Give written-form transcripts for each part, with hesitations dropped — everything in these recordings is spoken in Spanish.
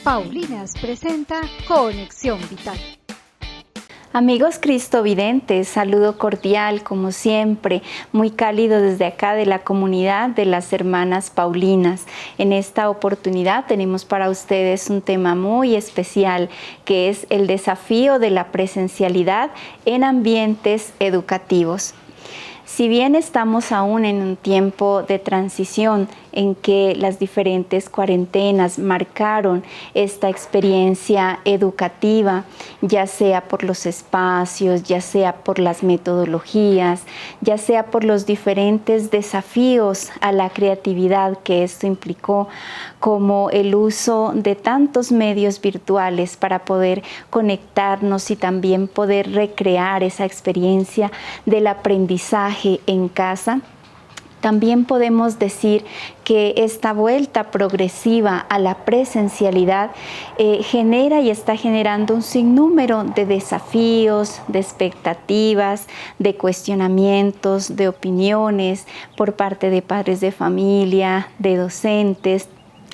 Paulinas presenta Conexión Vital. Amigos cristovidentes, saludo cordial como siempre, muy cálido desde acá de la comunidad de las hermanas Paulinas. En esta oportunidad tenemos para ustedes un tema muy especial que es el desafío de la presencialidad en ambientes educativos. Si bien estamos aún en un tiempo de transición en que las diferentes cuarentenas marcaron esta experiencia educativa, ya sea por los espacios, ya sea por las metodologías, ya sea por los diferentes desafíos a la creatividad que esto implicó, como el uso de tantos medios virtuales para poder conectarnos y también poder recrear esa experiencia del aprendizaje en casa. También podemos decir que esta vuelta progresiva a la presencialidad genera y está generando un sinnúmero de desafíos, de expectativas, de cuestionamientos, de opiniones por parte de padres de familia, de docentes,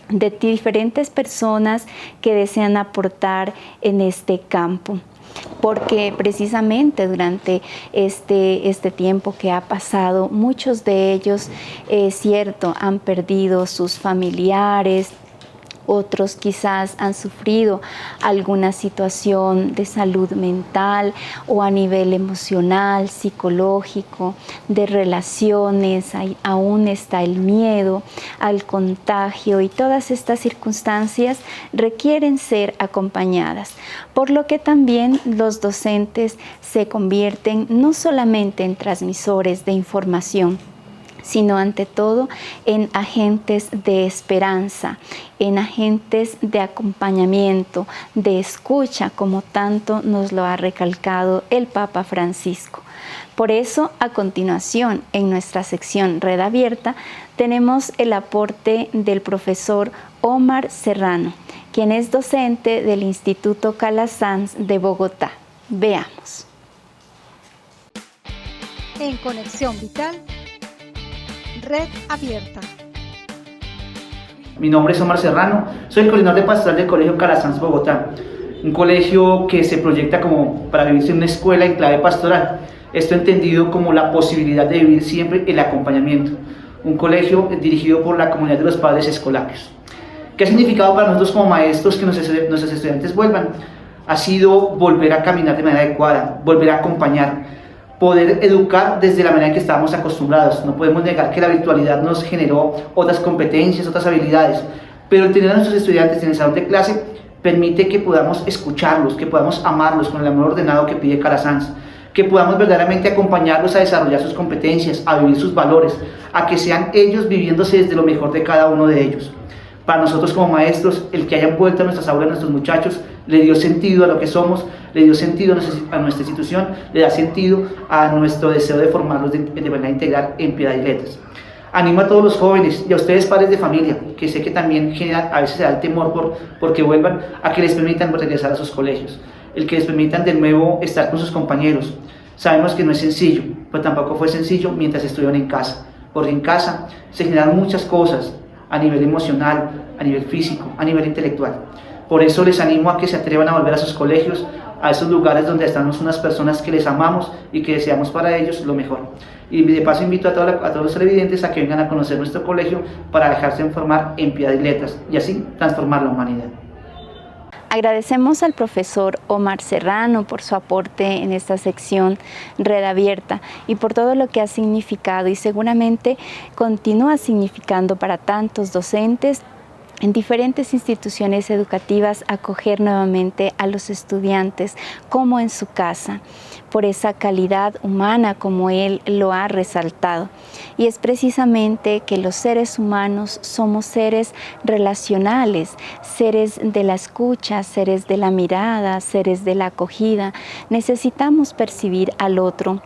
de diferentes personas que desean aportar en este campo. Porque precisamente durante este tiempo que ha pasado, muchos de ellos, es cierto, han perdido sus familiares, otros quizás han sufrido alguna situación de salud mental o a nivel emocional, psicológico, de relaciones, aún está el miedo al contagio y todas estas circunstancias requieren ser acompañadas, por lo que también los docentes se convierten no solamente en transmisores de información, sino ante todo en agentes de esperanza, en agentes de acompañamiento, de escucha, como tanto nos lo ha recalcado el Papa Francisco. Por eso, a continuación, en nuestra sección Red Abierta, tenemos el aporte del profesor Omar Serrano, quien es docente del Instituto Calasanz de Bogotá. Veamos. En Conexión Vital, Red Abierta. Mi nombre es Omar Serrano, soy el coordinador de pastoral del Colegio Calasanz Bogotá, un colegio que se proyecta como para vivirse en una escuela en clave pastoral, esto entendido como la posibilidad de vivir siempre el acompañamiento, un colegio dirigido por la comunidad de los padres escolares. ¿Qué ha significado para nosotros como maestros que nuestros estudiantes vuelvan? Ha sido volver a caminar de manera adecuada, volver a acompañar, poder educar desde la manera en que estábamos acostumbrados. No podemos negar que la virtualidad nos generó otras competencias, otras habilidades, pero el tener a nuestros estudiantes en el salón de clase permite que podamos escucharlos, que podamos amarlos con el amor ordenado que pide Calasanz, que podamos verdaderamente acompañarlos a desarrollar sus competencias, a vivir sus valores, a que sean ellos viviéndose desde lo mejor de cada uno de ellos. Para nosotros como maestros, el que hayan vuelto a nuestras aulas nuestros muchachos le dio sentido a lo que somos, le dio sentido a nuestra institución, le da sentido a nuestro deseo de formarlos de manera integral en Piedad y Letras. Animo a todos los jóvenes y a ustedes padres de familia, que sé que también a veces se da el temor por que vuelvan, a que les permitan regresar a sus colegios, el que les permitan de nuevo estar con sus compañeros. Sabemos que no es sencillo, pero tampoco fue sencillo mientras estuvieron en casa, porque en casa se generaron muchas cosas, a nivel emocional, a nivel físico, a nivel intelectual. Por eso les animo a que se atrevan a volver a sus colegios, a esos lugares donde estamos unas personas que les amamos y que deseamos para ellos lo mejor. Y de paso invito a todos los televidentes a que vengan a conocer nuestro colegio para dejarse informar en Piedad y Letras y así transformar la humanidad. Agradecemos al profesor Omar Serrano por su aporte en esta sección Red Abierta y por todo lo que ha significado y seguramente continúa significando para tantos docentes en diferentes instituciones educativas acoger nuevamente a los estudiantes como en su casa, por esa calidad humana como él lo ha resaltado. Y es precisamente que los seres humanos somos seres relacionales, seres de la escucha, seres de la mirada, seres de la acogida. Necesitamos percibir al otro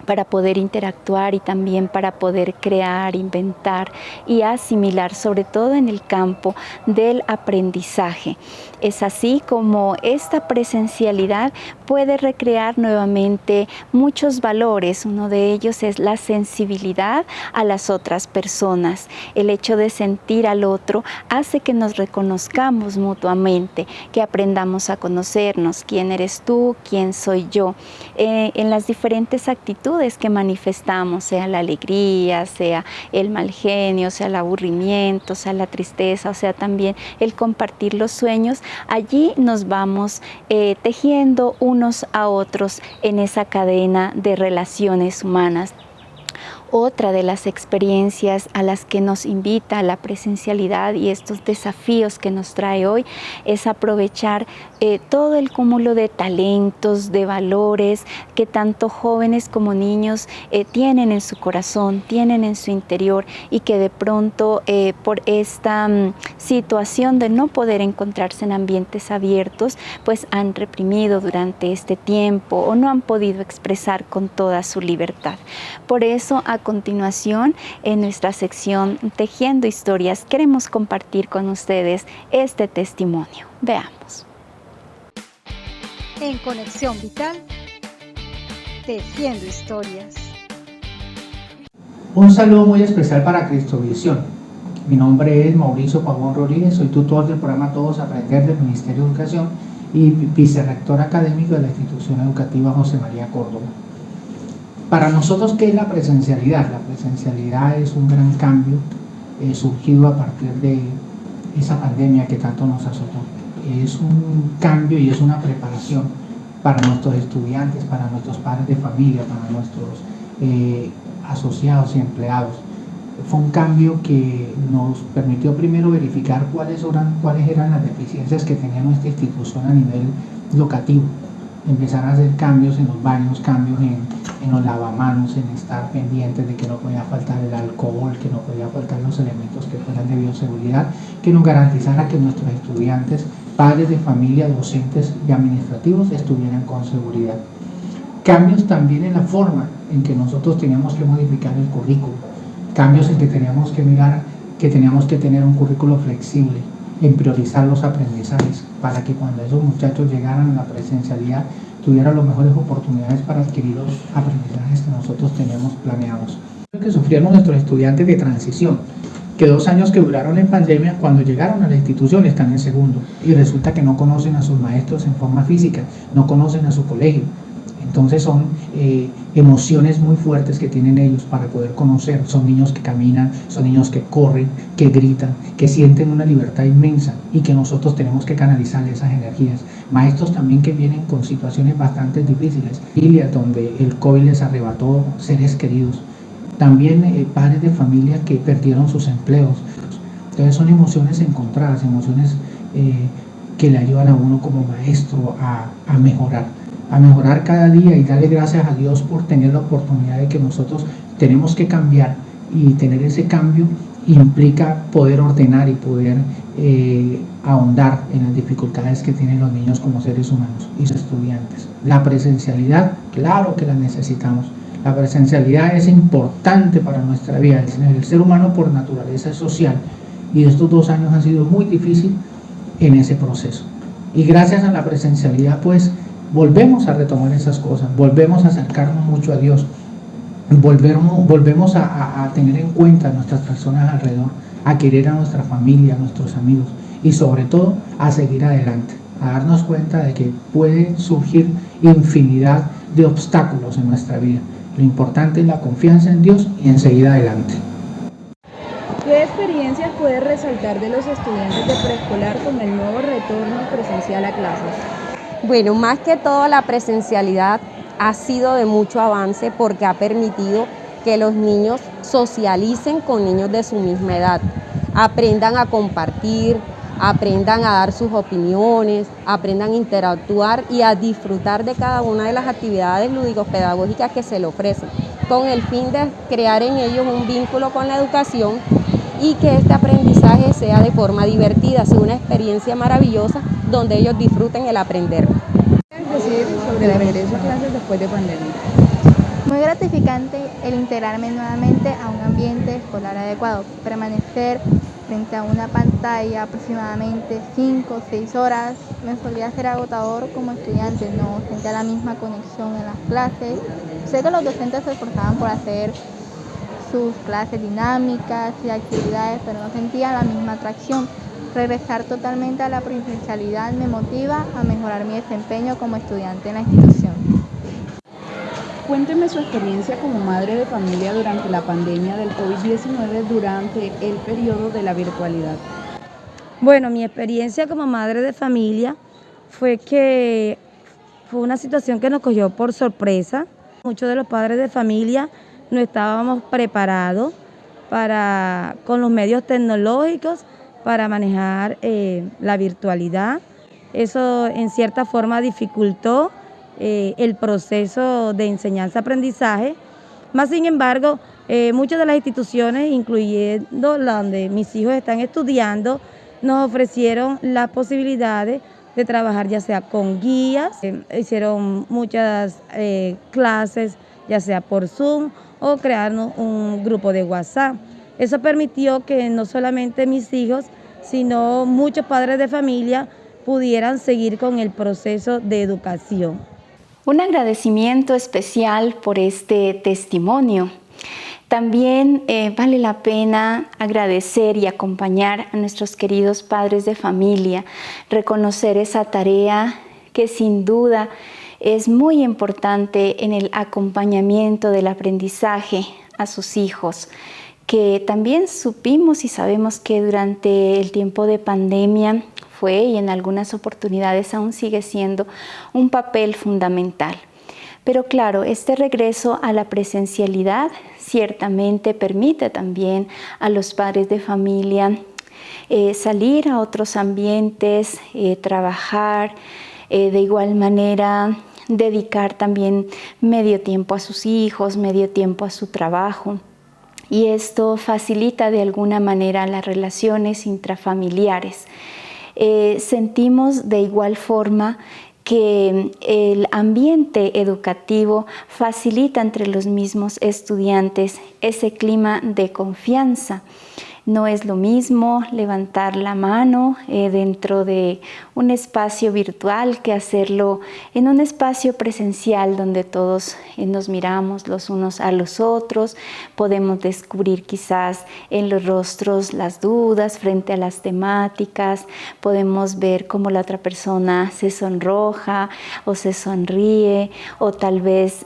para poder interactuar y también para poder crear, inventar y asimilar, sobre todo en el campo del aprendizaje. Es así como esta presencialidad puede recrear nuevamente muchos valores. Uno de ellos es la sensibilidad a las otras personas. El hecho de sentir al otro hace que nos reconozcamos mutuamente, que aprendamos a conocernos, quién eres tú, quién soy yo, en las diferentes actitudes que manifestamos, sea la alegría, sea el mal genio, sea el aburrimiento, sea la tristeza, o sea también el compartir los sueños. Allí nos vamos tejiendo unos a otros en esa cadena de relaciones humanas. Otra de las experiencias a las que nos invita la presencialidad y estos desafíos que nos trae hoy es aprovechar todo el cúmulo de talentos, de valores que tanto jóvenes como niños tienen en su corazón, tienen en su interior y que de pronto por esta situación de no poder encontrarse en ambientes abiertos, pues han reprimido durante este tiempo o no han podido expresar con toda su libertad. Por eso, a continuación, en nuestra sección Tejiendo Historias, queremos compartir con ustedes este testimonio. Veamos. En Conexión Vital, Tejiendo Historias. Un saludo muy especial para Cristovisión. Mi nombre es Mauricio Pavón Rodríguez, soy tutor del programa Todos Aprender del Ministerio de Educación y vicerrector académico de la institución educativa José María Córdoba. Para nosotros, ¿qué es la presencialidad? La presencialidad es un gran cambio surgido a partir de esa pandemia que tanto nos azotó. Es un cambio y es una preparación para nuestros estudiantes, para nuestros padres de familia, para nuestros asociados y empleados. Fue un cambio que nos permitió primero verificar cuáles eran las deficiencias que tenía nuestra institución a nivel educativo. Empezar a hacer cambios en los baños, cambios en los lavamanos, en estar pendientes de que no podía faltar el alcohol, que no podía faltar los elementos que fueran de bioseguridad, que nos garantizara que nuestros estudiantes, padres de familia, docentes y administrativos estuvieran con seguridad. Cambios también en la forma en que nosotros teníamos que modificar el currículo, cambios en que teníamos que mirar que teníamos que tener un currículo flexible, en priorizar los aprendizajes para que cuando esos muchachos llegaran a la presencialidad tuvieran las mejores oportunidades para adquirir los aprendizajes que nosotros teníamos planeados. Lo que sufrieron nuestros estudiantes de transición, que 2 años que duraron en pandemia, cuando llegaron a la institución están en segundo y resulta que no conocen a sus maestros en forma física, no conocen a su colegio. Entonces son emociones muy fuertes que tienen ellos para poder conocer. Son niños que caminan, son niños que corren, que gritan, que sienten una libertad inmensa y que nosotros tenemos que canalizar esas energías. Maestros también que vienen con situaciones bastante difíciles, familias donde el COVID les arrebató seres queridos. También padres de familia que perdieron sus empleos. Entonces son emociones encontradas, emociones que le ayudan a uno como maestro a mejorar cada día y darle gracias a Dios por tener la oportunidad de que nosotros tenemos que cambiar, y tener ese cambio implica poder ordenar y poder ahondar en las dificultades que tienen los niños como seres humanos y sus estudiantes. La presencialidad, claro que la necesitamos. La presencialidad es importante para nuestra vida. El ser humano por naturaleza es social y estos 2 años han sido muy difíciles en ese proceso. Y gracias a la presencialidad pues volvemos a retomar esas cosas, volvemos a acercarnos mucho a Dios, volvemos a tener en cuenta a nuestras personas alrededor, a querer a nuestra familia, a nuestros amigos y sobre todo a seguir adelante, a darnos cuenta de que pueden surgir infinidad de obstáculos en nuestra vida. Lo importante es la confianza en Dios y en seguir adelante. ¿Qué experiencias puedes resaltar de los estudiantes de preescolar con el nuevo retorno presencial a clases? Bueno, más que todo la presencialidad ha sido de mucho avance porque ha permitido que los niños socialicen con niños de su misma edad, aprendan a compartir, aprendan a dar sus opiniones, aprendan a interactuar y a disfrutar de cada una de las actividades lúdico-pedagógicas que se le ofrecen, con el fin de crear en ellos un vínculo con la educación y que este aprendizaje sea de forma divertida, sea una experiencia maravillosa donde ellos disfruten el aprender. ¿Qué es decir sobre el regreso a clases después de pandemia? Muy gratificante el integrarme nuevamente a un ambiente escolar adecuado. Permanecer frente a una pantalla aproximadamente 5 o 6 horas me solía ser agotador como estudiante, no sentía la misma conexión en las clases. Sé que los docentes se esforzaban por hacer sus clases dinámicas y actividades, pero no sentía la misma atracción. Regresar totalmente a la presencialidad me motiva a mejorar mi desempeño como estudiante en la institución. Cuénteme su experiencia como madre de familia durante la pandemia del COVID-19 durante el periodo de la virtualidad. Bueno, mi experiencia como madre de familia fue una situación que nos cogió por sorpresa. Muchos de los padres de familia no estábamos preparados con los medios tecnológicos para manejar la virtualidad. Eso en cierta forma dificultó el proceso de enseñanza-aprendizaje. Más sin embargo, muchas de las instituciones, incluyendo la donde mis hijos están estudiando, nos ofrecieron las posibilidades de trabajar ya sea con guías, hicieron muchas clases ya sea por Zoom o crearon un grupo de WhatsApp. Eso permitió que no solamente mis hijos, sino muchos padres de familia pudieran seguir con el proceso de educación. Un agradecimiento especial por este testimonio. También vale la pena agradecer y acompañar a nuestros queridos padres de familia, reconocer esa tarea que sin duda es muy importante en el acompañamiento del aprendizaje a sus hijos, que también supimos y sabemos que durante el tiempo de pandemia fue y en algunas oportunidades aún sigue siendo un papel fundamental. Pero claro, este regreso a la presencialidad ciertamente permite también a los padres de familia salir a otros ambientes, trabajar, de igual manera dedicar también medio tiempo a sus hijos, medio tiempo a su trabajo. Y esto facilita de alguna manera las relaciones intrafamiliares. Sentimos de igual forma que el ambiente educativo facilita entre los mismos estudiantes ese clima de confianza. No es lo mismo levantar la mano dentro de un espacio virtual que hacerlo en un espacio presencial donde todos nos miramos los unos a los otros. Podemos descubrir quizás en los rostros las dudas frente a las temáticas. Podemos ver cómo la otra persona se sonroja o se sonríe o tal vez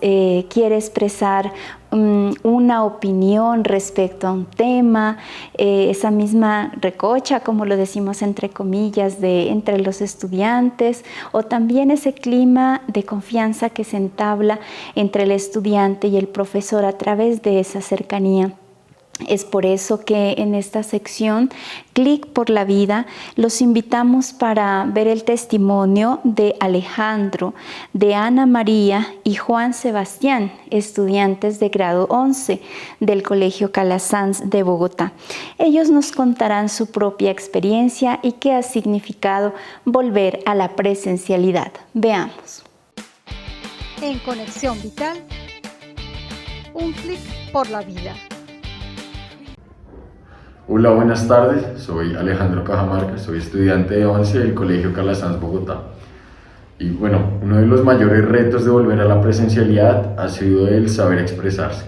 quiere expresar una opinión respecto a un tema, esa misma recocha, como lo decimos entre comillas, entre los estudiantes, o también ese clima de confianza que se entabla entre el estudiante y el profesor a través de esa cercanía. Es por eso que en esta sección, Clic por la Vida, los invitamos para ver el testimonio de Alejandro, de Ana María y Juan Sebastián, estudiantes de grado 11 del Colegio Calasanz de Bogotá. Ellos nos contarán su propia experiencia y qué ha significado volver a la presencialidad. Veamos. En Conexión Vital, un clic por la vida. Hola, buenas tardes. Soy Alejandro Cajamarca, soy estudiante de 11 del Colegio Calasanz Bogotá. Y bueno, uno de los mayores retos de volver a la presencialidad ha sido el saber expresarse.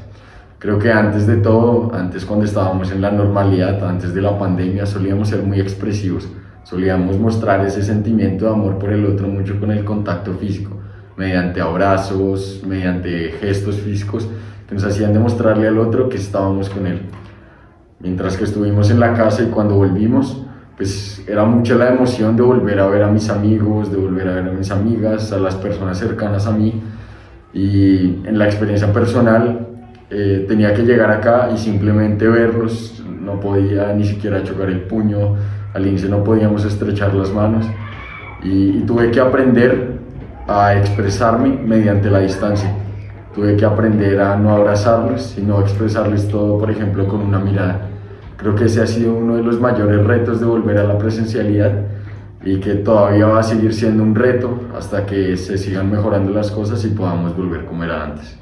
Creo que antes de todo, antes cuando estábamos en la normalidad, antes de la pandemia, solíamos ser muy expresivos. Solíamos mostrar ese sentimiento de amor por el otro mucho con el contacto físico, mediante abrazos, mediante gestos físicos que nos hacían demostrarle al otro que estábamos con él. Mientras que estuvimos en la casa y cuando volvimos, pues era mucha la emoción de volver a ver a mis amigos, de volver a ver a mis amigas, a las personas cercanas a mí. Y en la experiencia personal, tenía que llegar acá y simplemente verlos, no podía ni siquiera chocar el puño, al inicio no podíamos estrechar las manos y tuve que aprender a expresarme mediante la distancia. Tuve que aprender a no abrazarlos, sino a expresarles todo, por ejemplo, con una mirada. Creo que ese ha sido uno de los mayores retos de volver a la presencialidad y que todavía va a seguir siendo un reto hasta que se sigan mejorando las cosas y podamos volver como era antes.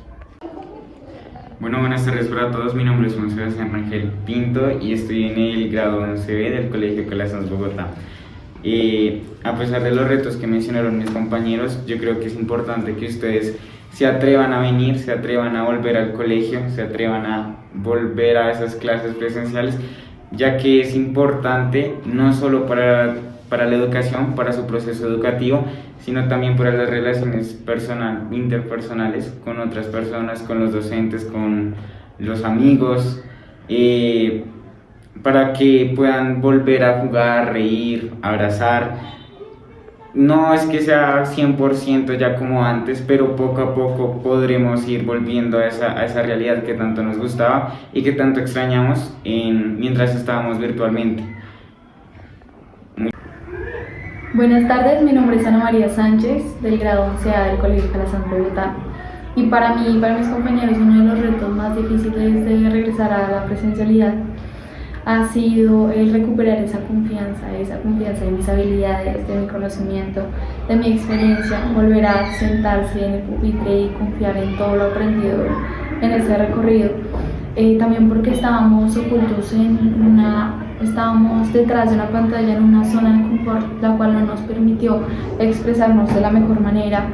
Bueno, buenas tardes para todos. Mi nombre es Juan Sebastián Rangel Pinto y estoy en el grado 11B del Colegio Calasanz Bogotá. A pesar de los retos que mencionaron mis compañeros, yo creo que es importante que ustedes se atrevan a venir, se atrevan a volver al colegio, se atrevan a volver a esas clases presenciales, ya que es importante no solo para la educación, para su proceso educativo, sino también para las relaciones interpersonales con otras personas, con los docentes, con los amigos, para que puedan volver a jugar, reír, abrazar. No es que sea 100% ya como antes, pero poco a poco podremos ir volviendo a esa realidad que tanto nos gustaba y que tanto extrañamos mientras estábamos virtualmente. Buenas tardes, mi nombre es Ana María Sánchez, del grado 11A del Colegio Calasanz Bogotá. Y para mí y para mis compañeros, uno de los retos más difíciles de regresar a la presencialidad ha sido el recuperar esa confianza en mis habilidades, de mi conocimiento, de mi experiencia, volver a sentarse en el pupitre y confiar en todo lo aprendido en ese recorrido. También porque estábamos ocultos estábamos detrás de una pantalla en una zona de confort, la cual no nos permitió expresarnos de la mejor manera.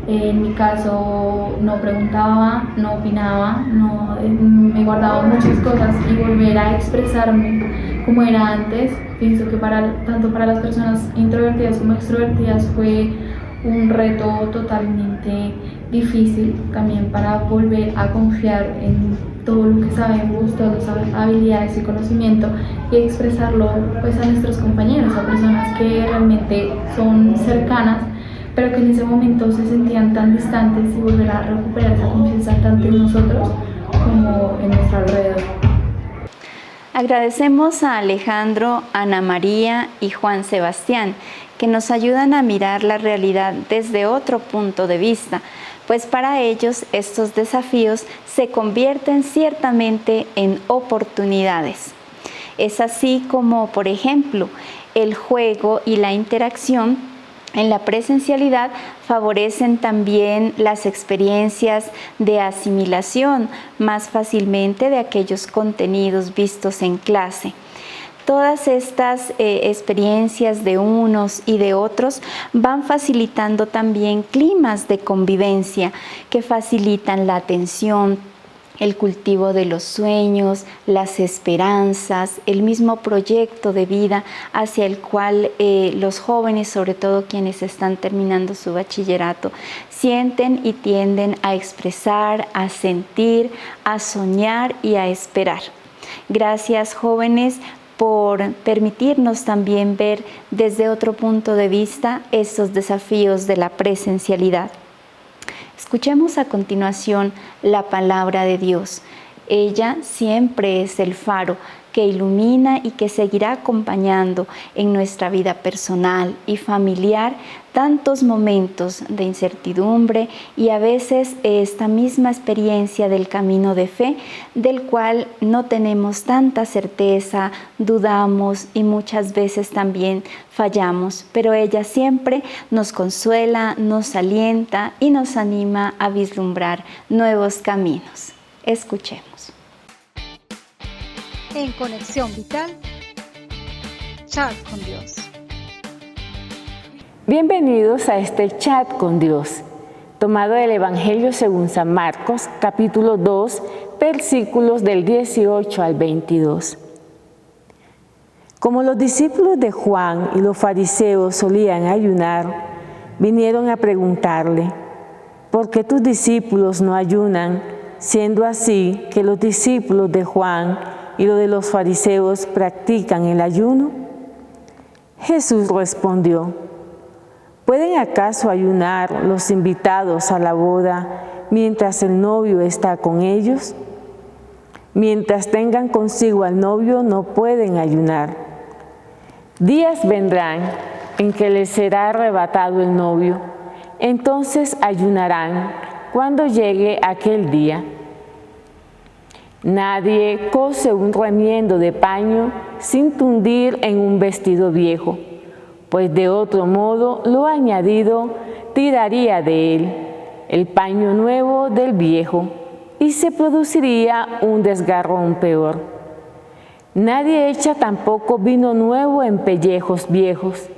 En mi caso no preguntaba, no opinaba, me guardaba muchas cosas, y volver a expresarme como era antes, pienso que tanto para las personas introvertidas como extrovertidas fue un reto totalmente difícil, también para volver a confiar en todo lo que sabemos, todas las habilidades y conocimiento, y expresarlo pues a nuestros compañeros, a personas que realmente son cercanas, pero que en ese momento se sentían tan distantes, y volver a recuperar esa confianza tanto en nosotros como en nuestro alrededor. Agradecemos a Alejandro, Ana María y Juan Sebastián, que nos ayudan a mirar la realidad desde otro punto de vista, pues para ellos estos desafíos se convierten ciertamente en oportunidades. Es así como, por ejemplo, el juego y la interacción en la presencialidad favorecen también las experiencias de asimilación más fácilmente de aquellos contenidos vistos en clase. Todas estas experiencias de unos y de otros van facilitando también climas de convivencia que facilitan la atención, el cultivo de los sueños, las esperanzas, el mismo proyecto de vida hacia el cual los jóvenes, sobre todo quienes están terminando su bachillerato, sienten y tienden a expresar, a sentir, a soñar y a esperar. Gracias, jóvenes, por permitirnos también ver desde otro punto de vista estos desafíos de la presencialidad. Escuchemos a continuación la palabra de Dios. Ella siempre es el faro que ilumina y que seguirá acompañando en nuestra vida personal y familiar tantos momentos de incertidumbre y a veces esta misma experiencia del camino de fe, del cual no tenemos tanta certeza, dudamos y muchas veces también fallamos, pero ella siempre nos consuela, nos alienta y nos anima a vislumbrar nuevos caminos. Escuchemos. En Conexión Vital, Chat con Dios. Bienvenidos a este Chat con Dios, tomado del Evangelio según San Marcos, capítulo 2, versículos del 18 al 22. Como los discípulos de Juan y los fariseos solían ayunar, vinieron a preguntarle: ¿por qué tus discípulos no ayunan, siendo así que los discípulos de Juan y los de los fariseos practican el ayuno? Jesús respondió: ¿pueden acaso ayunar los invitados a la boda mientras el novio está con ellos? Mientras tengan consigo al novio no pueden ayunar. Días vendrán en que les será arrebatado el novio, entonces ayunarán cuando llegue aquel día. Nadie cose un remiendo de paño sin tundir en un vestido viejo, pues de otro modo lo añadido tiraría de él el paño nuevo del viejo, y se produciría un desgarrón peor. Nadie echa tampoco vino nuevo en pellejos viejos.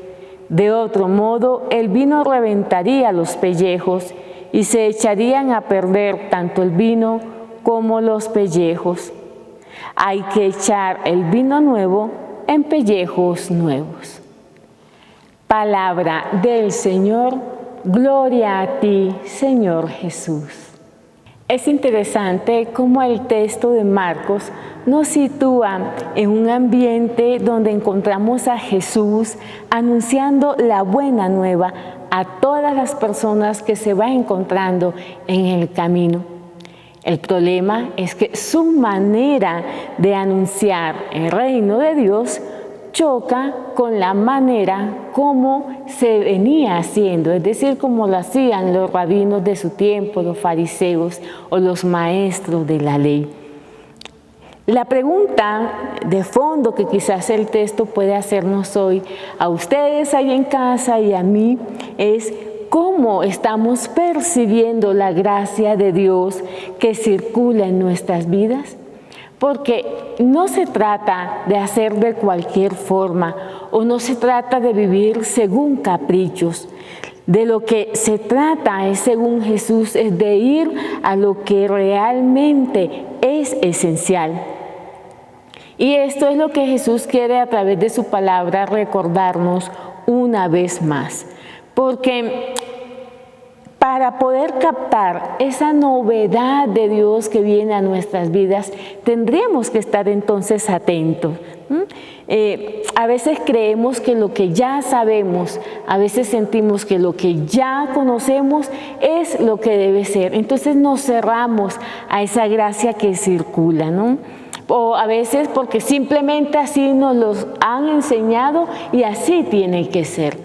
De otro modo, el vino reventaría los pellejos y se echarían a perder tanto el vino como los pellejos. Hay que echar el vino nuevo en pellejos nuevos. Palabra del Señor, gloria a ti, Señor Jesús. Es interesante cómo el texto de Marcos nos sitúa en un ambiente donde encontramos a Jesús anunciando la buena nueva a todas las personas que se va encontrando en el camino. El problema es que su manera de anunciar el reino de Dios choca con la manera como se venía haciendo, es decir, como lo hacían los rabinos de su tiempo, los fariseos o los maestros de la ley. La pregunta de fondo que quizás el texto puede hacernos hoy a ustedes ahí en casa y a mí es: ¿cómo estamos percibiendo la gracia de Dios que circula en nuestras vidas? Porque no se trata de hacer de cualquier forma o no se trata de vivir según caprichos. De lo que se trata es, según Jesús, es de ir a lo que realmente es esencial. Y esto es lo que Jesús quiere a través de su palabra recordarnos una vez más. Porque para poder captar esa novedad de Dios que viene a nuestras vidas, tendríamos que estar entonces atentos. A veces creemos que lo que ya sabemos, a veces sentimos que lo que ya conocemos es lo que debe ser. Entonces nos cerramos a esa gracia que circula, ¿no? O a veces porque simplemente así nos los han enseñado y así tiene que ser.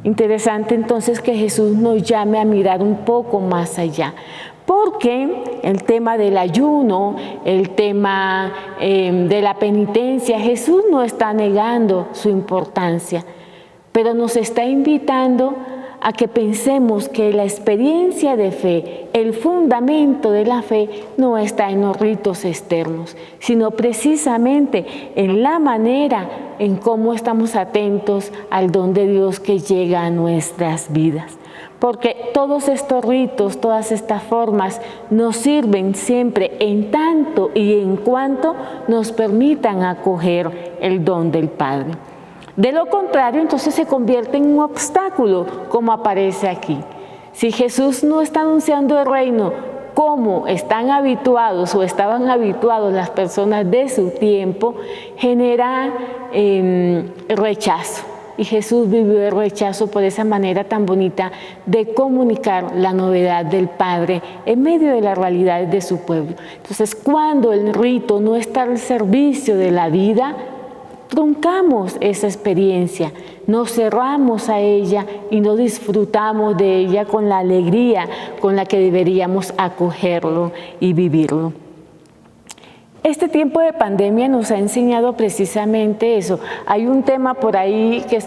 Interesante entonces que Jesús nos llame a mirar un poco más allá, porque el tema del ayuno, el tema de la penitencia, Jesús no está negando su importancia, pero nos está invitando a que pensemos que la experiencia de fe, el fundamento de la fe, no está en los ritos externos, sino precisamente en la manera en cómo estamos atentos al don de Dios que llega a nuestras vidas. Porque todos estos ritos, todas estas formas nos sirven siempre en tanto y en cuanto nos permitan acoger el don del Padre. De lo contrario, entonces se convierte en un obstáculo, como aparece aquí. Si Jesús no está anunciando el reino como están habituados o estaban habituados las personas de su tiempo, genera rechazo. Y Jesús vivió el rechazo por esa manera tan bonita de comunicar la novedad del Padre en medio de las realidades de su pueblo. Entonces, cuando el rito no está al servicio de la vida, truncamos esa experiencia, nos cerramos a ella y no disfrutamos de ella con la alegría con la que deberíamos acogerlo y vivirlo. Este tiempo de pandemia nos ha enseñado precisamente eso. Hay un tema por ahí que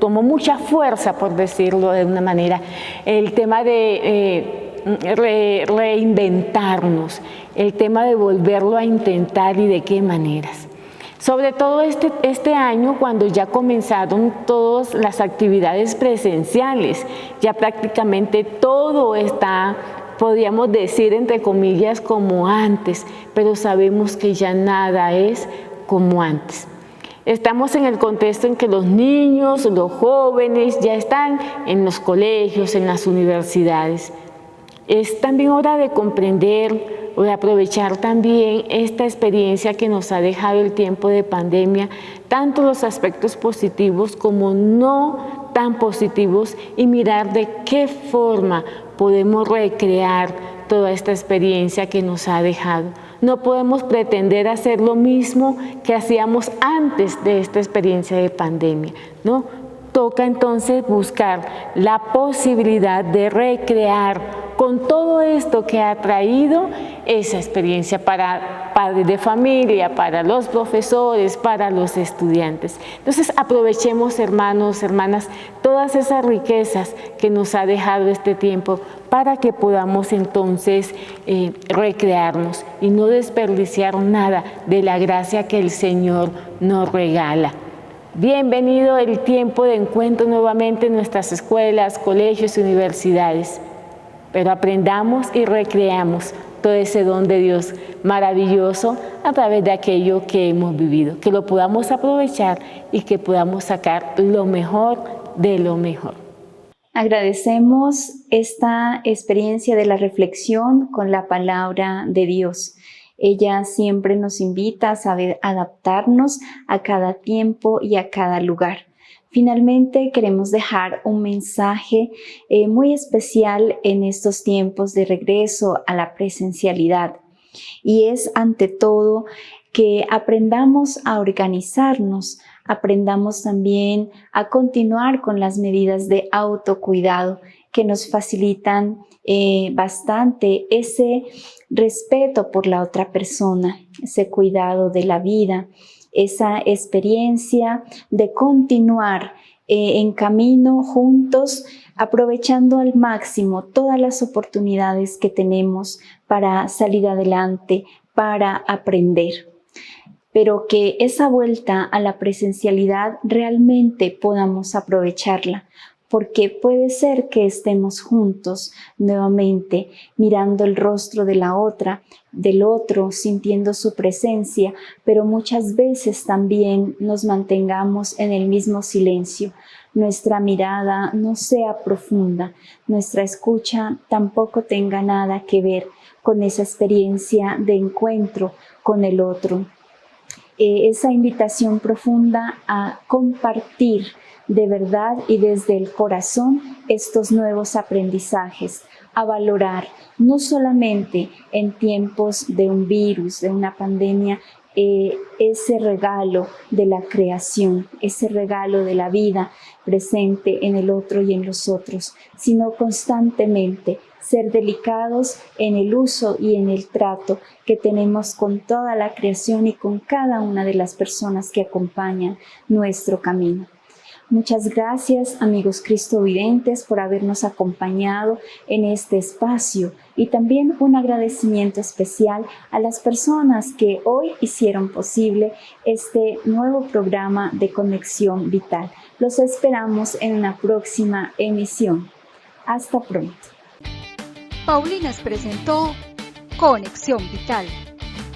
tomó mucha fuerza, por decirlo de una manera, el tema de reinventarnos, el tema de volverlo a intentar y de qué maneras. Sobre todo este año, cuando ya comenzaron todas las actividades presenciales, ya prácticamente todo está, podríamos decir entre comillas, como antes, pero sabemos que ya nada es como antes. Estamos en el contexto en que los niños, los jóvenes ya están en los colegios, en las universidades. Es también hora de comprender o de aprovechar también esta experiencia que nos ha dejado el tiempo de pandemia, tanto los aspectos positivos como no tan positivos, y mirar de qué forma podemos recrear toda esta experiencia que nos ha dejado. No podemos pretender hacer lo mismo que hacíamos antes de esta experiencia de pandemia, ¿no? Toca entonces buscar la posibilidad de recrear con todo esto que ha traído esa experiencia para padres de familia, para los profesores, para los estudiantes. Entonces aprovechemos, hermanos, hermanas, todas esas riquezas que nos ha dejado este tiempo para que podamos entonces recrearnos y no desperdiciar nada de la gracia que el Señor nos regala. Bienvenido el tiempo de encuentro nuevamente en nuestras escuelas, colegios y universidades, pero aprendamos y recreamos todo ese don de Dios maravilloso a través de aquello que hemos vivido, que lo podamos aprovechar y que podamos sacar lo mejor de lo mejor. Agradecemos esta experiencia de la reflexión con la palabra de Dios. Ella siempre nos invita a saber adaptarnos a cada tiempo y a cada lugar. Finalmente, queremos dejar un mensaje muy especial en estos tiempos de regreso a la presencialidad. Y es, ante todo, que aprendamos a organizarnos, aprendamos también a continuar con las medidas de autocuidado que nos facilitan bastante ese respeto por la otra persona, ese cuidado de la vida, esa experiencia de continuar en camino juntos, aprovechando al máximo todas las oportunidades que tenemos para salir adelante, para aprender. Pero que esa vuelta a la presencialidad realmente podamos aprovecharla, porque puede ser que estemos juntos nuevamente, mirando el rostro de la otra, del otro, sintiendo su presencia, pero muchas veces también nos mantengamos en el mismo silencio. Nuestra mirada no sea profunda, nuestra escucha tampoco tenga nada que ver con esa experiencia de encuentro con el otro. Esa invitación profunda a compartir de verdad y desde el corazón estos nuevos aprendizajes, a valorar no solamente en tiempos de un virus, de una pandemia, ese regalo de la creación, ese regalo de la vida presente en el otro y en los otros, sino constantemente ser delicados en el uso y en el trato que tenemos con toda la creación y con cada una de las personas que acompañan nuestro camino. Muchas gracias, amigos cristovidentes, por habernos acompañado en este espacio, y también un agradecimiento especial a las personas que hoy hicieron posible este nuevo programa de Conexión Vital. Los esperamos en una próxima emisión. Hasta pronto. Paulinas presentó Conexión Vital.